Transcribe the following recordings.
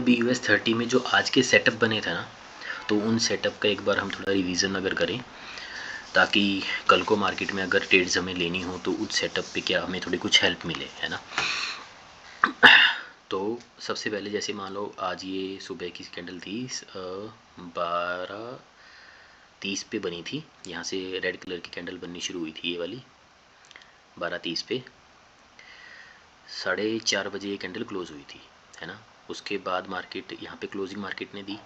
BUS 30 में जो आज के सेटअप बने थे ना, तो उन सेटअप का एक बार हम थोड़ा रिवीजन अगर करें, ताकि कल को मार्केट में अगर ट्रेड्स हमें लेनी हो तो उस सेटअप पे क्या हमें थोड़ी कुछ हेल्प मिले, है ना। तो सबसे पहले जैसे मान लो आज ये सुबह की कैंडल थी 12:30 पे बनी थी। यहाँ से रेड कलर की कैंडल बननी शुरू हुई थी, ये वाली 12:30 पे। 4:30 बजे ये कैंडल क्लोज हुई थी, है ना। उसके बाद मार्केट यहाँ पे क्लोजिंग मार्केट ने दी।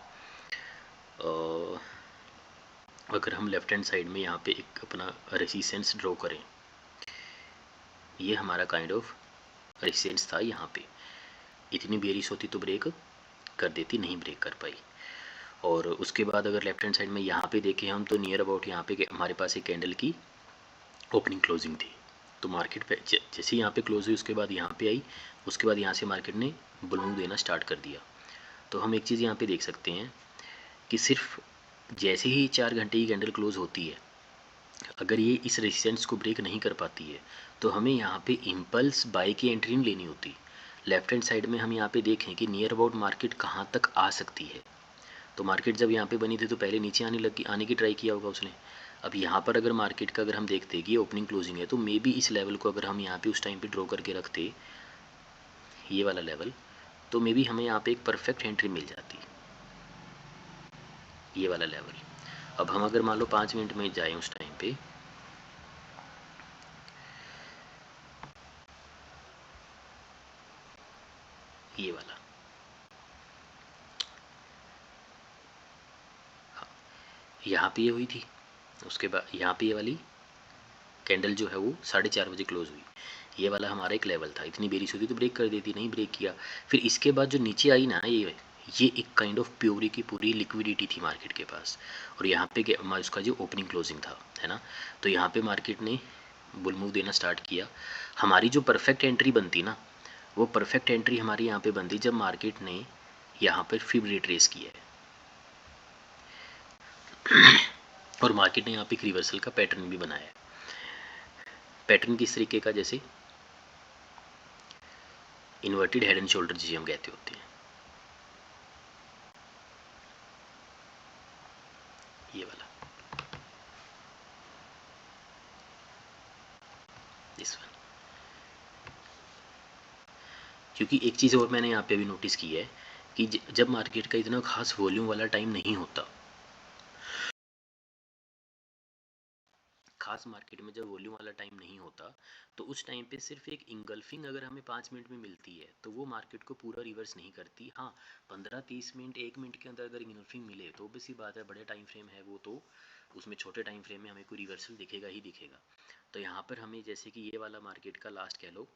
अगर हम लेफ्ट हैंड साइड में यहाँ पे एक अपना रेसिस्टेंस ड्रॉ करें, ये हमारा काइंड ऑफ रेसिस्टेंस था। यहाँ पे इतनी बेरिश होती तो ब्रेक कर देती, नहीं ब्रेक कर पाई। और उसके बाद अगर लेफ्ट हैंड साइड में यहाँ पे देखें हम, तो नियर अबाउट यहाँ पे हमारे पास एक कैंडल की ओपनिंग क्लोजिंग थी। तो मार्केट पे जैसे यहाँ पे क्लोज हुई, उसके बाद यहाँ पे आई, उसके बाद यहाँ से मार्केट ने बुल मूव देना स्टार्ट कर दिया। तो हम एक चीज़ यहाँ पे देख सकते हैं कि सिर्फ जैसे ही 4 घंटे की कैंडल क्लोज होती है, अगर ये इस रेजिस्टेंस को ब्रेक नहीं कर पाती है, तो हमें यहाँ पे इम्पल्स बाय की एंट्री नहीं लेनी होती। लेफ्ट हैंड साइड में हम यहाँ पे देखें कि नियर अबाउट मार्केट कहाँ तक आ सकती है। तो मार्केट जब यहाँ पे बनी थी तो पहले नीचे आने की ट्राई किया होगा उसने। अब यहाँ पर अगर मार्केट का अगर हम देखते कि ये ओपनिंग क्लोजिंग है, तो मे बी इस लेवल को अगर हम यहाँ पे उस टाइम पे ड्रॉ करके रखते, ये वाला लेवल, तो मे बी हमें यहाँ पे एक परफेक्ट एंट्री मिल जाती, ये वाला लेवल। अब हम अगर मान लो 5 मिनट में जाएं उस टाइम पे, ये वाला, हाँ, यहाँ पे ये हुई थी। उसके बाद यहाँ पे ये वाली कैंडल जो है वो 4:30 बजे क्लोज हुई। ये वाला हमारा एक लेवल था, इतनी बेरिश होती तो ब्रेक कर देती, नहीं ब्रेक किया। फिर इसके बाद जो नीचे आई ना, ये एक काइंड ऑफ प्योरी की पूरी लिक्विडिटी थी मार्केट के पास। और यहाँ पे उसका जो ओपनिंग क्लोजिंग था, है ना, तो यहाँ पे मार्केट ने बुल मूव देना स्टार्ट किया। हमारी जो परफेक्ट एंट्री बनती ना, वो परफेक्ट एंट्री हमारी यहाँ पे बनती जब मार्केट ने यहाँ पर फिब रिट्रेस किया है और मार्केट ने यहाँ पे एक रिवर्सल का पैटर्न भी बनाया है। पैटर्न किस तरीके का, जैसे इन्वर्टेड हेड एंड शोल्डर जिसे हम कहते होते हैं, ये वाला, दिस वन। क्योंकि एक चीज़ और मैंने यहाँ पे भी नोटिस की है कि जब मार्केट का इतना खास वॉल्यूम वाला टाइम नहीं होता, खास मार्केट में जब वॉल्यूम वाला टाइम नहीं होता, तो उस टाइम पे सिर्फ एक इंगल्फिंग अगर हमें 5 मिनट में मिलती है तो वो मार्केट को पूरा रिवर्स नहीं करती। हाँ, 15-30 मिनट 1 मिनट के अंदर अगर इंगल्फिंग मिले तो भी सी बात है, बड़े टाइम फ्रेम है वो, तो उसमें छोटे टाइम फ्रेम में हमें कोई रिवर्सल दिखेगा ही दिखेगा। तो यहाँ पर हमें जैसे कि ये वाला मार्केट का लास्ट कह लो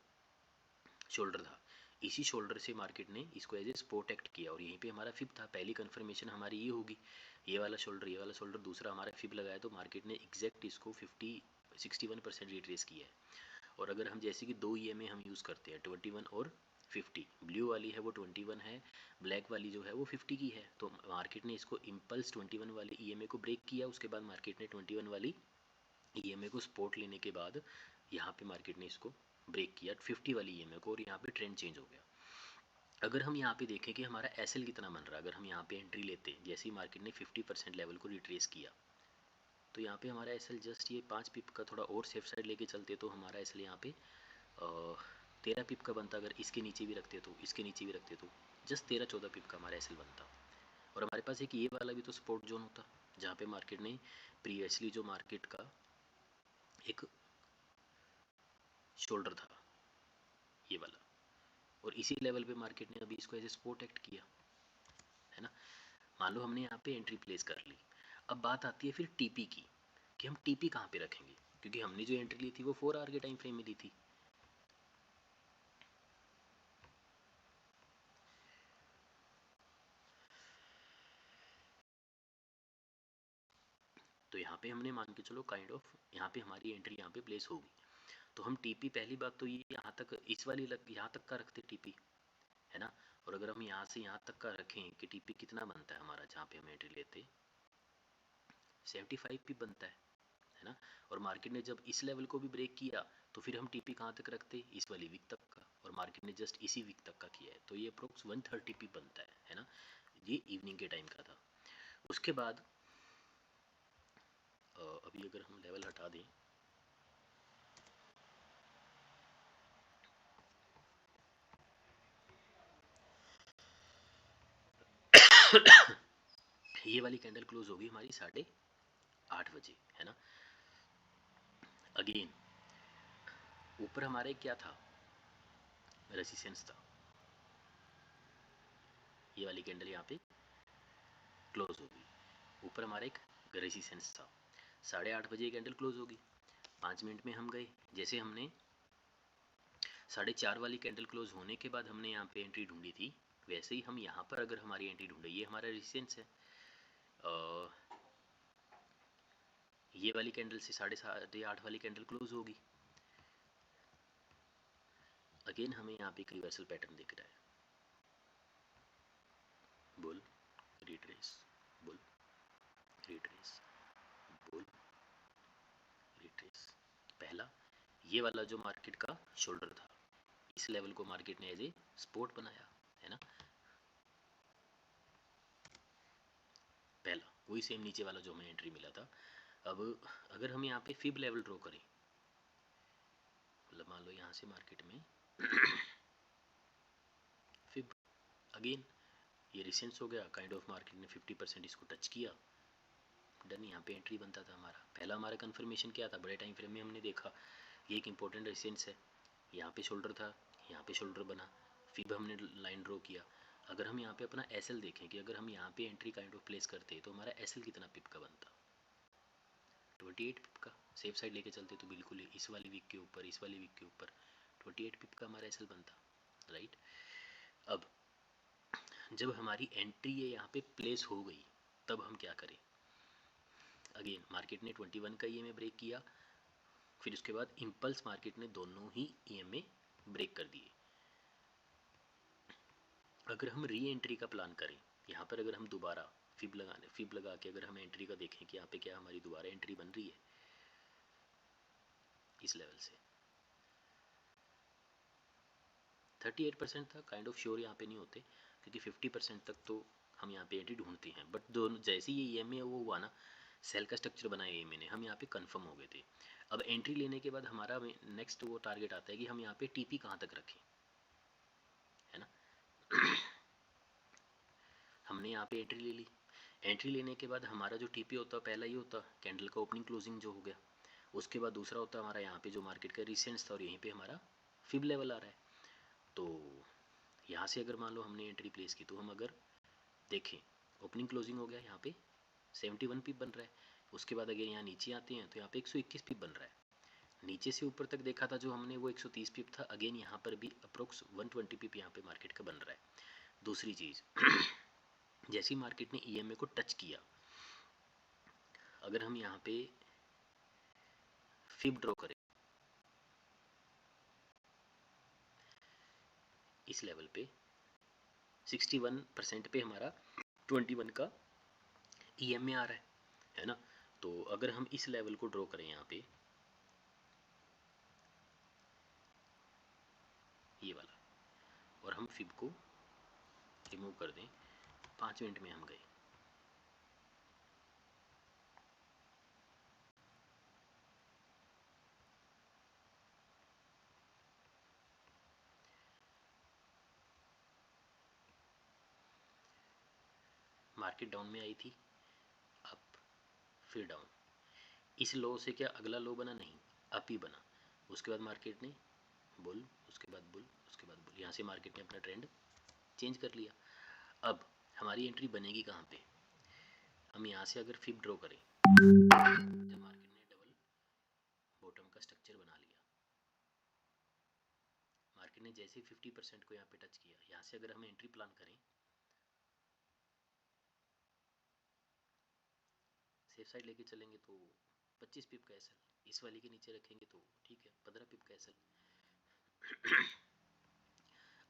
शोल्डर था, इसी शोल्डर से मार्केट ने इसको एज ए सपोर्ट एक्ट किया और यहीं पे हमारा फिब था। पहली कंफर्मेशन हमारी ये होगी, ये वाला शोल्डर, ये वाला शोल्डर, दूसरा हमारा फिब लगाया, तो मार्केट ने एग्जैक्ट इसको 61% रिट्रेस किया है। और अगर हम जैसे कि दो EMA हम यूज़ करते हैं 21 और 50, ब्लू वाली है वो 21 है, ब्लैक वाली जो है वो 50 की है, तो मार्केट ने इसको इम्पल्स 21 वाले EMA को ब्रेक किया। उसके बाद मार्केट ने 21 वाली EMA को सपोर्ट लेने के बाद यहाँ पे मार्केट ने इसको ब्रेक किया 50 वाली EMA को, और यहाँ पे ट्रेंड चेंज हो गया। अगर हम यहाँ पे देखें कि हमारा SL कितना बन रहा है, अगर हम यहाँ पे एंट्री लेते हैं, जैसे ही मार्केट ने 50% लेवल को रिट्रेस किया, तो यहाँ पे हमारा SL जस्ट ये 5 पिप का थोड़ा और सेफ साइड लेके चलते तो हमारा SL यहाँ पे 13 पिप का बनता। अगर इसके नीचे भी रखते तो, इसके नीचे भी रखते तो जस्ट 13-14 पिप का हमारा SL बनता। और हमारे पास एक ये वाला भी तो सपोर्ट जोन होता, जहाँ पे मार्केट ने प्रीवियसली जो मार्केट का एक शोल्डर था, ये वाला, और इसी लेवल पे मार्केट ने अभी इसको एज ए सपोर्ट एक्ट किया, है ना। मान लो हमने यहाँ पे एंट्री प्लेस कर ली। अब बात आती है फिर TP की, कि हम TP कहाँ पे रखेंगे, क्योंकि हमने जो एंट्री ली थी वो 4 आवर के टाइम फ्रेम में ली थी। तो यहाँ पे हमने मान के चलो काइंड ऑफ यहाँ पे हमारी एंट्री यहाँ पे प्लेस होगी, तो हम TP, पहली बात तो ये यहाँ तक इस वाली यहाँ तक का रखते TP, है ना। और अगर हम यहाँ से यहाँ तक का रखें कि TP कितना बनता है हमारा, जहाँ पे हम एंट्री लेते 75 भी बनता है है ना। और मार्केट ने जब इस लेवल को भी ब्रेक किया तो फिर हम टीपी कहाँ तक रखते, इस वाली वीक तक का, और मार्केट ने जस्ट इसी वीक तक का किया है, तो ये अप्रोक्स 130 पी बनता है ना। ये इवनिंग के टाइम का था। उसके बाद अभी अगर हम लेवल हटा दें, ये वाली कैंडल क्लोज होगी हमारी 8:30 बजे, है ना। अगेन ऊपर हमारे क्या था, रेजिस्टेंस था, ये वाली कैंडल यहाँ पे क्लोज होगी, ऊपर हमारा एक रेजिस्टेंस था, 8:30 बजे कैंडल क्लोज होगी। 5 मिनट में हम गए, जैसे हमने 4:30 वाली कैंडल क्लोज होने के बाद हमने यहाँ पे एंट्री ढूंढी थी, वैसे ही हम यहाँ पर अगर हमारी एंट्री ढूंढे, ये हमारा रेजिस्टेंस है, ये वाली कैंडल से 8:30 वाली कैंडल क्लोज होगी। अगेन हमें यहाँ पे एक रिवर्सल पैटर्न दिख रहा है, bull retrace, bull retrace, bull retrace. पहला ये वाला जो मार्केट का शोल्डर था, इस लेवल को मार्केट ने एज ए सपोर्ट बनाया, है ना। पहला वही सेम नीचे वाला जो हमें एंट्री मिला था। अब अगर हम यहाँ पे फिब लेवल ड्रॉ करें, मतलब मान लो यहाँ से मार्केट में फिब, अगेन ये रिसेंस हो गया, काइंड ऑफ मार्केट ने 50% इसको टच किया, डन, यहाँ पे एंट्री बनता था हमारा। पहला हमारा कंफर्मेशन क्या था, बड़े टाइम फ्रेम में हमने देखा ये एक इंपॉर्टेंट रेजिस्टेंस है, यहाँ पे शोल्डर था, यहाँ पे शोल्डर बना, फिर हमने लाइन ड्रॉ किया। अगर हम यहाँ पे अपना एसएल देखें कि अगर हम यहाँ पे एंट्री काइंड ऑफ प्लेस करते तो हमारा एसएल कितना पिप का बनता, 28 पिप का। सेफ साइड लेके चलते तो बिल्कुल ही इस वाली वीक के ऊपर, इस वाली वीक के ऊपर 28 पिप का हमारा एसएल बनता, राइट। अब जब हमारी एंट्री ये यहाँ पे प्लेस हो गई, तब हम क्या करें, अगेन मार्केट ने 21 का ईएमए ब्रेक किया, फिर उसके बाद इम्पल्स मार्केट ने दोनों ही ईएमए ब्रेक कर दिए। अगर हम री एंट्री का प्लान करें, यहाँ पर अगर हम दोबारा फिब लगा के अगर हम एंट्री का देखें कि यहाँ पे क्या हमारी दोबारा एंट्री बन रही है इस लेवल से, 38% था, काइंड ऑफ श्योर यहाँ पे नहीं होते, क्योंकि 50% तक तो हम यहाँ पे एंट्री ढूंढते हैं, बट दोनों जैसे ये ईएमए वो हुआ ना, सेल का स्ट्रक्चर बनाया ईएमए ने, हम यहाँ पे कंफर्म हो गए थे। अब एंट्री लेने के बाद हमारा नेक्स्ट वो टारगेट आता है कि हम यहाँ पे टीपी कहाँ तक रखें, है ना। हमने यहाँ पे एंट्री ले ली, एंट्री लेने के बाद हमारा जो टीपी होता है, पहला ये होता कैंडल का ओपनिंग क्लोजिंग जो हो गया, उसके बाद दूसरा होता है हमारा यहाँ पे जो मार्केट का रिसेंस था, और यहीं पे हमारा फिब लेवल आ रहा है। तो यहाँ से अगर मान लो हमने एंट्री प्लेस की, तो हम अगर देखें ओपनिंग क्लोजिंग हो गया, यहाँ पे 71 पिप बन रहा है, उसके बाद अगर यहाँ नीचे आते हैं तो यहाँ पे 121 पिप बन रहा है। नीचे से ऊपर तक देखा था जो हमने वो 130 पिप था, अगेन यहाँ पर भी अप्रोक्स 120 पिप यहाँ पे मार्केट का बन रहा है। दूसरी चीज़ जैसी मार्केट ने ईएमए को टच किया, अगर हम यहाँ पे फिब ड्रॉ करें इस लेवल पे 61% पे हमारा 21 का ईएमए आ रहा है ना। तो अगर हम इस लेवल को ड्रॉ करें यहाँ पे, ये वाला, और हम फिब को रिमूव कर दें, 5 मिनट में हम गए, मार्केट डाउन में आई थी, अप फिर डाउन, इस लो से क्या अगला लो बना, नहीं, अप ही बना। उसके बाद मार्केट ने बुल, उसके बाद बुल, उसके बाद बुल, यहाँ से मार्केट ने अपना ट्रेंड चेंज कर लिया। अब हमारी एंट्री बनेगी कहाँ पे, हम यहाँ से अगर फिब ड्रॉ करें, जब मार्केट ने डबल बॉटम का स्ट्रक्चर बना लिया, मार्केट ने जैसे 50% को यहाँ पे टच किया, यहाँ से अगर हम एंट्री प्लान करें, सेफ साइड लेके चलेंगे तो 25 पिप का एसएल, इस वाली के नीचे रखेंगे तो ठीक है 15 पिप का एसएल।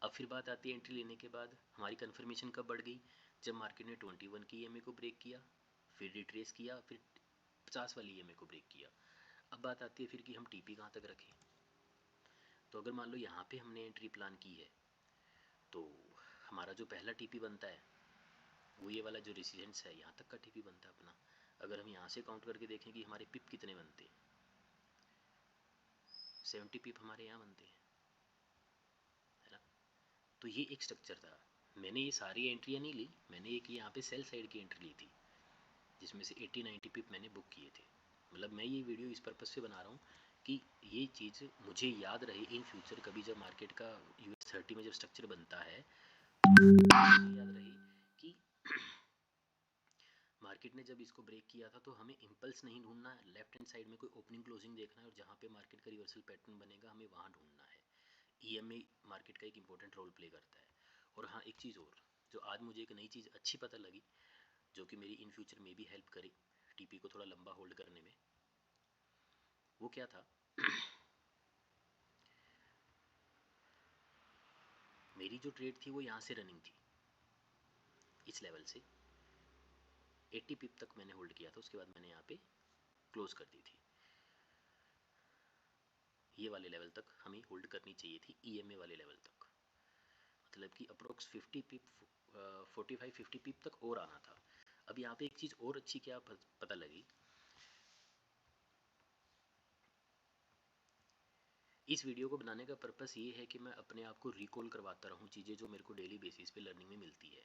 अब फिर बात आती है एंट्री लेने के बाद हमारी कंफर्मेशन कब बढ़ गई, जब मार्केट ने 21 की ईएमए को ब्रेक किया, फिर रिट्रेस किया, फिर 50 वाली EMA को ब्रेक किया। अब बात आती है फिर कि हम TP कहाँ तक रखें। तो अगर मान लो यहाँ पे हमने एंट्री प्लान की है तो हमारा जो पहला TP बनता है वो ये वाला जो रेसिडेंस है यहाँ तक का TP बनता है अपना। अगर हम यहाँ से काउंट करके देखें कि हमारे पिप कितने बनते हैं, 70 पिप हमारे यहाँ बनते हैं, है ना। तो ये एक स्ट्रक्चर था। मैंने ये सारी एंट्रियाँ नहीं ली, मैंने एक यहाँ पे सेल साइड की एंट्री ली थी जिसमें से 80-90 पिप मैंने बुक किए थे। मतलब मैं ये वीडियो इस पर्पज़ से बना रहा हूँ कि ये चीज़ मुझे याद रहे इन फ्यूचर, कभी जब मार्केट का US30 में जब स्ट्रक्चर बनता है मुझे याद रहे कि मार्केट ने जब इसको ब्रेक किया था तो हमें इम्पल्स नहीं ढूंढना है, लेफ्ट हैंड साइड में कोई ओपनिंग क्लोजिंग देखना है और जहाँ पे मार्केट का रिवर्सल पैटर्न बनेगा हमें वहाँ ढूंढना है। EMA मार्केट का एक इंपॉर्टेंट रोल प्ले करता है। और हाँ, एक चीज़ और जो आज मुझे एक नई चीज़ अच्छी पता लगी जो कि मेरी इन फ्यूचर में भी हेल्प करे TP को थोड़ा लंबा होल्ड करने में, वो क्या था मेरी जो ट्रेड थी वो यहाँ से रनिंग थी, इस लेवल से 80 पिप तक मैंने होल्ड किया था, उसके बाद मैंने यहाँ पे क्लोज कर दी थी। ये वाले लेवल तक हमें होल्ड करनी चाहिए थी, EMA वाले लेवल तक, मतलब कि अप्रोक्स 50 पिप 45-50 पिप तक और आना था। अब यहाँ पे एक चीज़ और अच्छी क्या पता लगी, इस वीडियो को बनाने का पर्पस ये है कि मैं अपने आप को रिकॉल करवाता रहूँ चीज़ें जो मेरे को डेली बेसिस पे लर्निंग में मिलती है।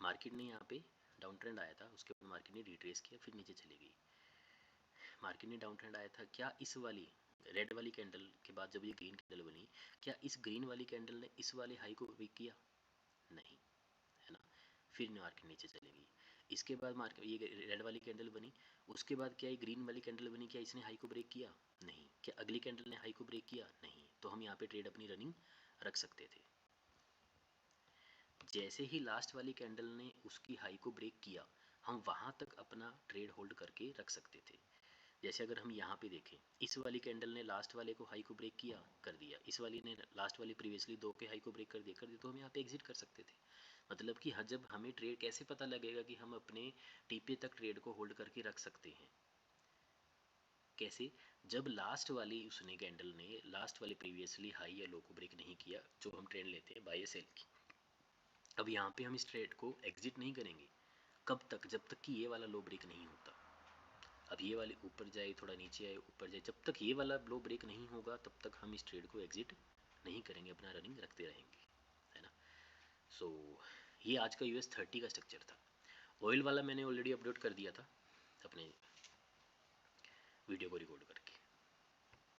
मार्केट ने यहाँ पे डाउन ट्रेंड आया था, उसके बाद मार्केट ने रिट्रेस किया, फिर नीचे चली गई। मार्केट ने डाउन ट्रेंड आया था, क्या इस वाली रेड वाली कैंडल के बाद जब ये ग्रीन कैंडल बनी, क्या इस ग्रीन वाली कैंडल ने इस वाले हाई को ब्रेक किया? नहीं, है ना। फिर मार्केट नीचे चली गई। इसके बाद मार्केट ये रेड वाली कैंडल बनी, उसके बाद क्या ये ग्रीन वाली कैंडल बनी, क्या इसने हाई को ब्रेक किया? नहीं। क्या अगली कैंडल ने हाई को ब्रेक किया? नहीं। तो हम यहाँ पे ट्रेड अपनी रनिंग रख सकते थे। जैसे ही लास्ट वाली कैंडल ने उसकी हाई को ब्रेक किया हम वहाँ तक अपना ट्रेड होल्ड करके रख सकते थे। जैसे अगर हम यहाँ पे देखें, इस वाली कैंडल ने लास्ट वाले को हाई को ब्रेक किया, कर दिया, इस वाली ने लास्ट वाली प्रीवियसली 2 के हाई को ब्रेक कर दिया, तो हम यहाँ पे एग्जिट कर सकते थे। मतलब कि जब हमें ट्रेड कैसे पता लगेगा कि हम अपने TP तक ट्रेड को होल्ड करके रख सकते हैं, कैसे? जब लास्ट वाली उसने कैंडल ने लास्ट वाले प्रीवियसली हाई या लो को ब्रेक नहीं किया, जो हम ट्रेंड लेते हैं बाय सेल की। अब यहाँ पे हम इस ट्रेड को एग्जिट नहीं करेंगे, कब तक? जब तक कि ये वाला लो ब्रेक नहीं होता। अब ये वाली ऊपर जाए, थोड़ा नीचे आए, ऊपर जाए, जब तक ये वाला लो ब्रेक नहीं होगा तब तक हम इस ट्रेड को एग्जिट नहीं करेंगे, अपना रनिंग रखते रहेंगे, है ना। सो ये आज का US30 का स्ट्रक्चर था। ऑयल वाला मैंने ऑलरेडी अपलोड कर दिया था अपने वीडियो को रिकॉर्ड करके।